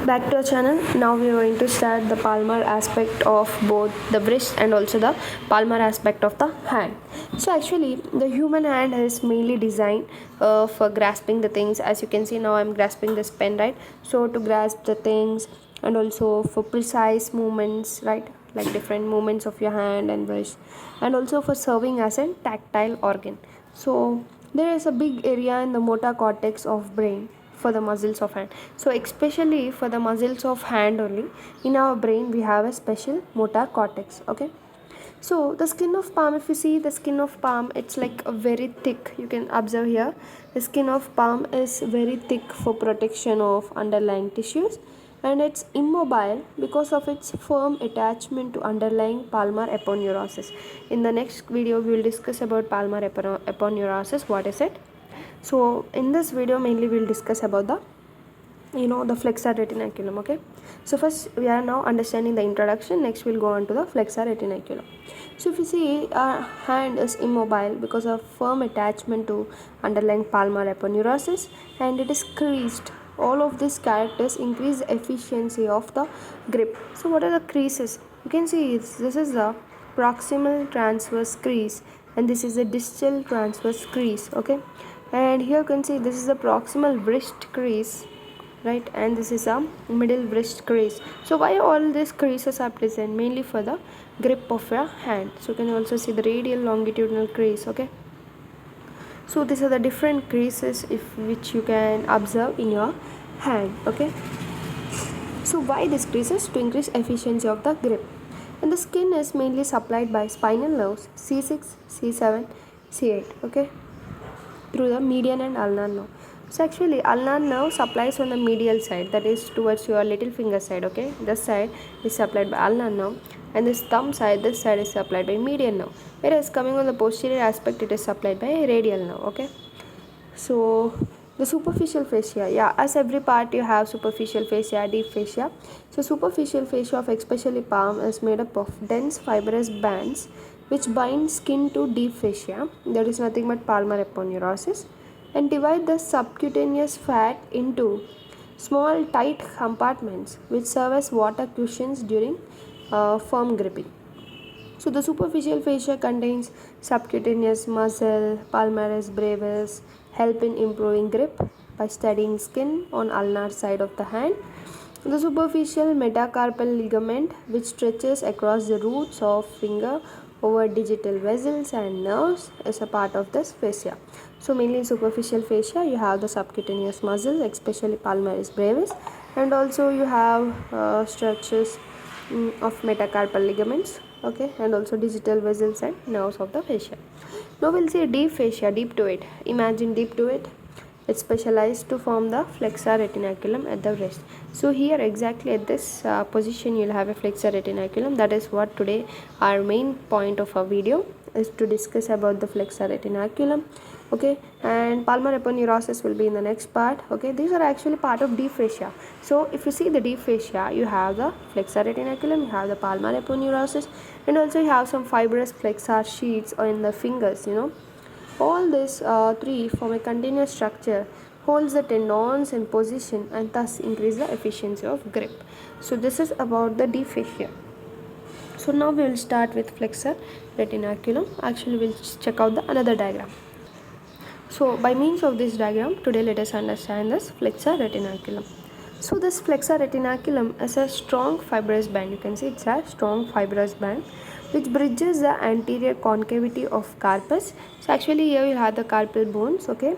Back to our channel. Now we are going to start the palmar aspect of both the wrist and also the palmar aspect of the hand. So actually the human hand is mainly designed for grasping the things. As you can see, now I'm grasping this pen, right? So to grasp the things and also for precise movements, right, like different movements of your hand and wrist, and also for serving as a tactile organ. So there is a big area in the motor cortex of brain for the muscles of hand. So especially for the muscles of hand only, in our brain we have a special motor cortex. Okay, so the skin of palm, if you see the skin of palm, it's like a very thick. You can observe here, the skin of palm is very thick for protection of underlying tissues, and it's immobile because of its firm attachment to underlying palmar aponeurosis. In the next video we will discuss about palmar aponeurosis. What is it? So in this video mainly we'll discuss about the flexor retinaculum. Okay, so first we are now understanding the introduction, next we'll go on to the flexor retinaculum. So if you see, our hand is immobile because of firm attachment to underlying palmar aponeurosis, and it is creased. All of these characters increase the efficiency of the grip. So what are the creases? You can see this is the proximal transverse crease and this is the distal transverse crease. Okay, and here you can see this is the proximal wrist crease, right, and this is a middle wrist crease. So why all these creases are present? Mainly for the grip of your hand. So you can also see the radial longitudinal crease. Okay, so these are the different creases which you can observe in your hand. Okay, so why these creases? To increase efficiency of the grip. And the skin is mainly supplied by spinal nerves C6, C7, C8. Okay, through the median and ulnar nerve. So actually ulnar nerve supplies on the medial side, that is towards your little finger side. Okay, this side is supplied by ulnar nerve, and this thumb side, this side is supplied by median nerve, whereas coming on the posterior aspect it is supplied by radial nerve. Okay, so the superficial fascia, yeah, as every part you have superficial fascia, deep fascia. So superficial fascia of especially palm is made up of dense fibrous bands which bind skin to deep fascia, that is nothing but palmar aponeurosis, and divide the subcutaneous fat into small tight compartments which serve as water cushions during firm gripping. So the superficial fascia contains subcutaneous muscle, palmaris brevis, help in improving grip by studying skin on ulnar side of the hand. The superficial metacarpal ligament, which stretches across the roots of finger over digital vessels and nerves, is a part of this fascia. So mainly in superficial fascia you have the subcutaneous muscle, especially palmaris brevis, and also you have structures of metacarpal ligaments. Okay, and also digital vessels and nerves of the fascia. Now we'll see deep fascia, deep to it. Imagine deep to it. It's specialized to form the flexor retinaculum at the wrist. So here exactly at this position you'll have a flexor retinaculum. That is what today our main point of our video is, to discuss about the flexor retinaculum. Okay, and palmar aponeurosis will be in the next part. Okay, these are actually part of deep fascia. So if you see the deep fascia, you have the flexor retinaculum, you have the palmar aponeurosis, and also you have some fibrous flexor sheets in the fingers. All these three form a continuous structure, holds the tendons in position and thus increase the efficiency of grip. So this is about the deep fascia. So now we will start with flexor retinaculum. Actually we'll check out the another diagram. So by means of this diagram, today let us understand this flexor retinaculum. So this flexor retinaculum is a strong fibrous band. You can see it's a strong fibrous band which bridges the anterior concavity of carpus. So actually here you have the carpal bones, okay,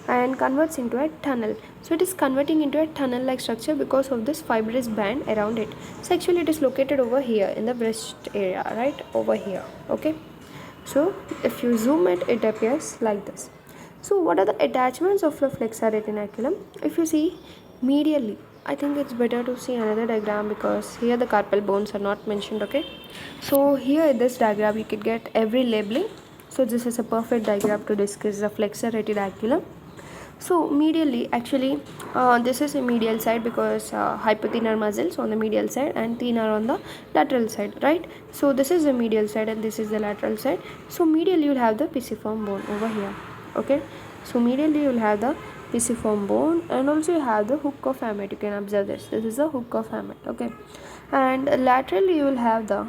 and converts into a tunnel. So it is converting into a tunnel like structure because of this fibrous band around it. So actually it is located over here in the breast area, right, over here. Okay, so if you zoom it, it appears like this. So what are the attachments of the flexor retinaculum? If you see medially, I think it's better to see another diagram because here the carpal bones are not mentioned. Okay, so here in this diagram you could get every labeling. So this is a perfect diagram to discuss the flexor retinaculum. So medially, actually this is a medial side because hypothenar muscles on the medial side and thenar on the lateral side, right? So this is the medial side and this is the lateral side. So medially you will have the pisiform bone over here. Okay, so medially you will have the pisiform bone, and also you have the hook of hamate. You can observe this. This is the hook of hamate. Okay, and laterally you will have the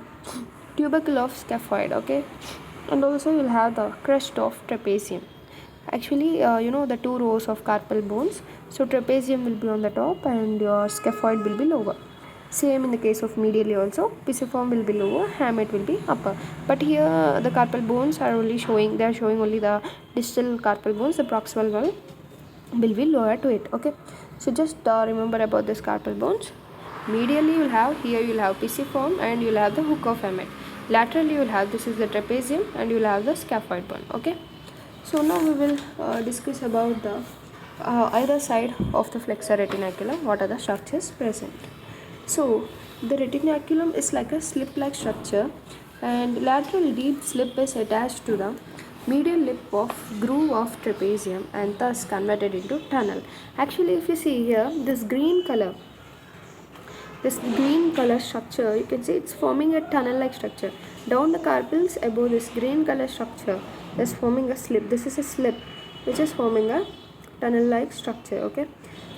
tubercle of scaphoid. Okay, and also you will have the crest of trapezium. Actually, the two rows of carpal bones. So trapezium will be on the top, and your scaphoid will be lower. Same in the case of medially also, pisiform will be lower, hamate will be upper. But here the carpal bones are only showing, they are showing only the distal carpal bones, the proximal one will be lower to it. Okay, so just remember about this carpal bones. Medially you will have, here you will have pisiform and you will have the hook of hamate. Laterally you will have, this is the trapezium, and you will have the scaphoid bone. Okay, so now we will discuss about the either side of the flexor retinaculum, what are the structures present. So the retinaculum is like a slip-like structure, and lateral deep slip is attached to the medial lip of groove of trapezium and thus converted into tunnel. Actually, if you see here, this green color structure, you can see it's forming a tunnel-like structure. Down the carpals above this green color structure is forming a slip. This is a slip which is forming a tunnel-like structure. Okay,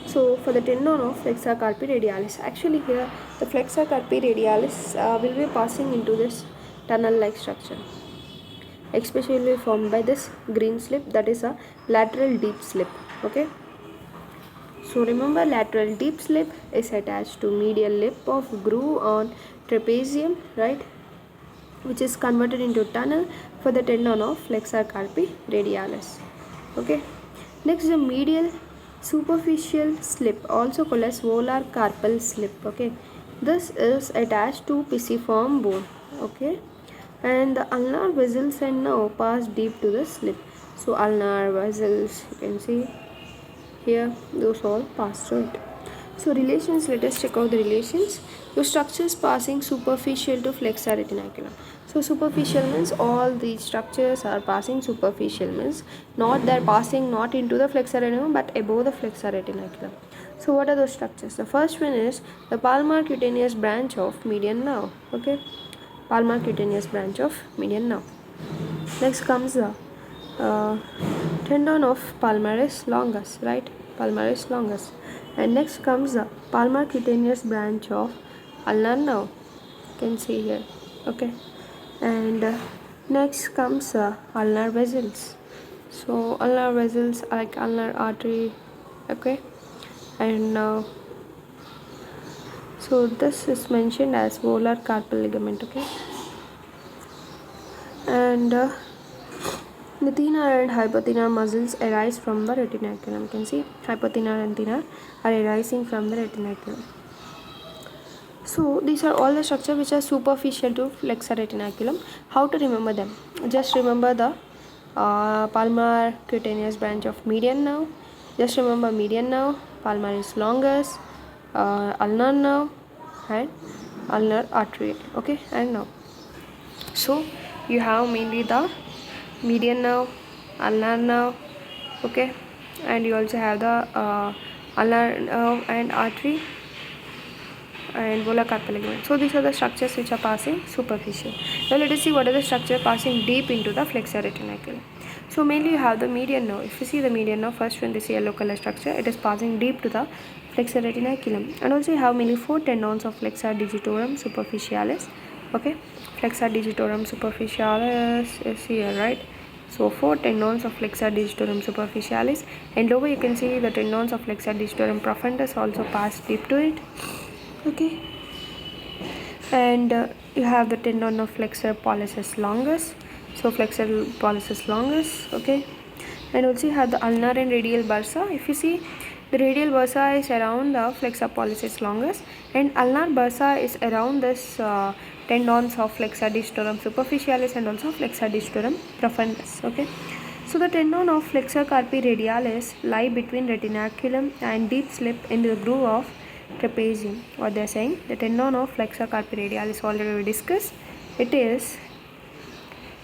so for the tendon of flexor carpi radialis, actually here the flexor carpi radialis will be passing into this tunnel-like structure, especially formed by this green slip, that is a lateral deep slip. Okay, so remember, lateral deep slip is attached to medial lip of groove on trapezium, right, which is converted into tunnel for the tendon of flexor carpi radialis. Okay, next the medial superficial slip, also called as volar carpal slip. Okay, this is attached to pisiform bone. Okay, and the ulnar vessels and nerve pass deep to the slip. So ulnar vessels, you can see here, those all pass through it. So relations, let us check out the relations. The structures passing superficial to flexor retinaculum. So superficial means all these structures are passing superficial, means not they're passing not into the flexor retinaculum but above the flexor retinaculum. So what are those structures? The first one is the palmar cutaneous branch of median nerve. Okay, palmar cutaneous branch of median nerve. Next comes the tendon of palmaris longus, right, palmaris longus, and next comes the palmar cutaneous branch of ulnar nerve, you can see here. Okay, and next comes ulnar vessels. So ulnar vessels are like ulnar artery. Okay, and so this is mentioned as volar carpal ligament. Okay, and the thenar and hypothenar muscles arise from the retinaculum. You can see hypothenar and thenar are arising from the retinaculum. So these are all the structures which are superficial to flexor retinaculum. How to remember them? Just remember the palmar cutaneous branch of median nerve. Just remember median nerve, palmaris longus, ulnar nerve, and ulnar artery. Okay, and now, so you have mainly the median nerve, ulnar nerve. Okay, and you also have the ulnar nerve and artery and volar carpal ligament. So these are the structures which are passing superficial. Now let us see what are the structure passing deep into the flexor retinaculum. So mainly you have the median nerve. If you see the median nerve, first when this yellow color structure, it is passing deep to the flexor retinaculum, and also you have mainly 4 tendons of flexor digitorum superficialis. Okay, flexor digitorum superficialis is here, right? So 4 tendons of flexor digitorum superficialis, and lower you can see the tendons of flexor digitorum profundus also pass deep to it. Okay, and you have the tendon of flexor pollicis longus. So flexor pollicis longus. Okay, and also you have the ulnar and radial bursa. If you see, the radial bursa is around the flexor pollicis longus, and ulnar bursa is around this tendons of flexor digitorum superficialis and also flexor digitorum profundus. Okay, so the tendon of flexor carpi radialis lie between retinaculum and deep slip in the groove of trapezium. What they are saying, the tendon of flexor carpi radialis already we discussed. It is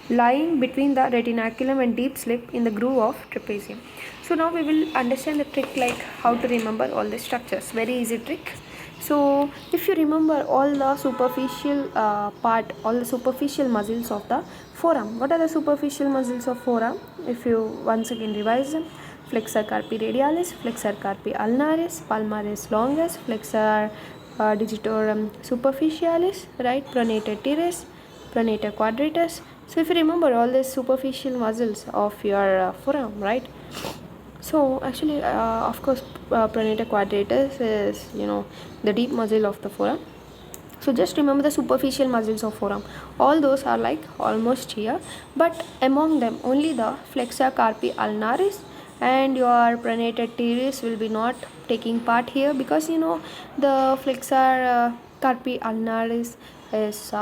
lying between the retinaculum and deep slip in the groove of trapezium. So now we will understand the trick, like how to remember all the structures. Very easy trick. So if you remember all the superficial all the superficial muscles of the forearm. What are the superficial muscles of forearm? If you once again revise them, flexor carpi radialis, flexor carpi ulnaris, palmaris longus, flexor digitorum superficialis, right, pronator teres, pronator quadratus. So if you remember all these superficial muscles of your forearm, right? So actually, of course, pronator quadratus is the deep muscle of the forearm. So just remember the superficial muscles of forearm. All those are like almost here, but among them only the flexor carpi ulnaris and your pronator teres will be not taking part here, because the flexor carpi ulnaris is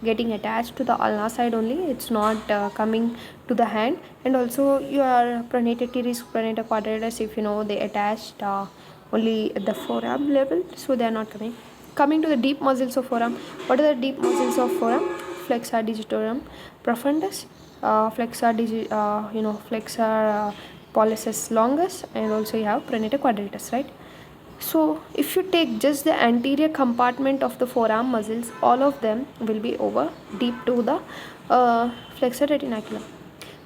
getting attached to the ulnar side only. It's not coming to the hand. And also your pronator teres, pronator quadratus, if they attached only at the forearm level, so they are not coming to the deep muscles of forearm. What are the deep muscles of forearm? Flexor digitorum profundus, flexor pollicis longus, and also you have pronator quadratus, right? So if you take just the anterior compartment of the forearm muscles, all of them will be over deep to the flexor retinaculum.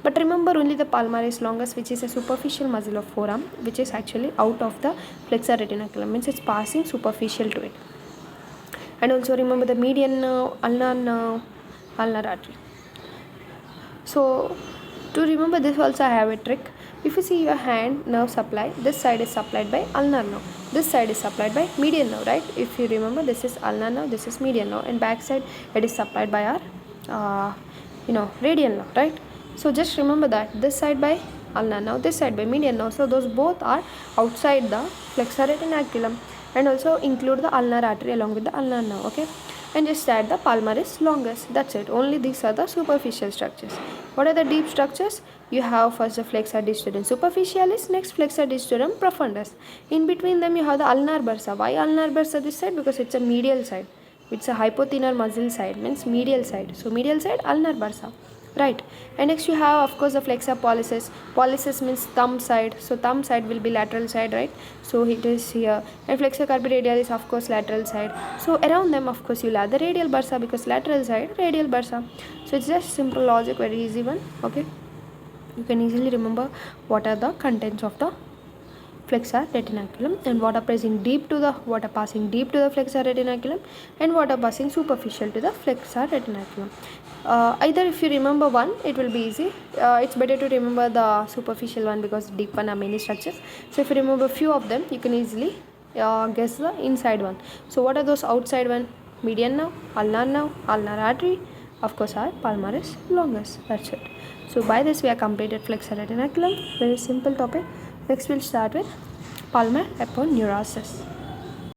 But remember only the palmaris longus, which is a superficial muscle of forearm, which is actually out of the flexor retinaculum, means it's passing superficial to it. And also remember the median nerve, ulnar nerve, ulnar artery. So to remember this also I have a trick. If you see your hand nerve supply, this side is supplied by ulnar nerve, this side is supplied by median nerve, right? If you remember, this is ulnar nerve, this is median nerve, and back side it is supplied by our radial nerve, right? So just remember that this side by ulnar nerve, this side by median nerve. So those both are outside the flexor retinaculum, and also include the ulnar artery along with the ulnar nerve, okay? And just add the palmaris longus. That's it. Only these are the superficial structures. What are the deep structures? You have first the flexor digitorum superficialis, next flexor digitorum profundus. In between them you have the ulnar bursa. Why ulnar bursa this side? Because it's a medial side. It's a hypothenar muscle side, means medial side. So medial side, ulnar bursa, right? And next you have of course the flexor pollicis. Pollicis means thumb side, so thumb side will be lateral side, right? So it is here. And flexor carpi radialis, of course, lateral side. So around them of course you'll have the radial bursa, because lateral side, radial bursa. So it's just simple logic, very easy one, okay? You can easily remember what are the contents of the flexor retinaculum, and what are passing deep to the flexor retinaculum, and what are passing superficial to the flexor retinaculum. Either if you remember one, it will be easy. It's better to remember the superficial one, because deep one are many structures. So if you remember few of them, you can easily guess the inside one. So what are those outside one? Median nerve, ulnar artery, of course our palmaris longus. That's it. So by this we have completed flexor retinaculum. Very simple topic. Next we'll start with palmar aponeurosis.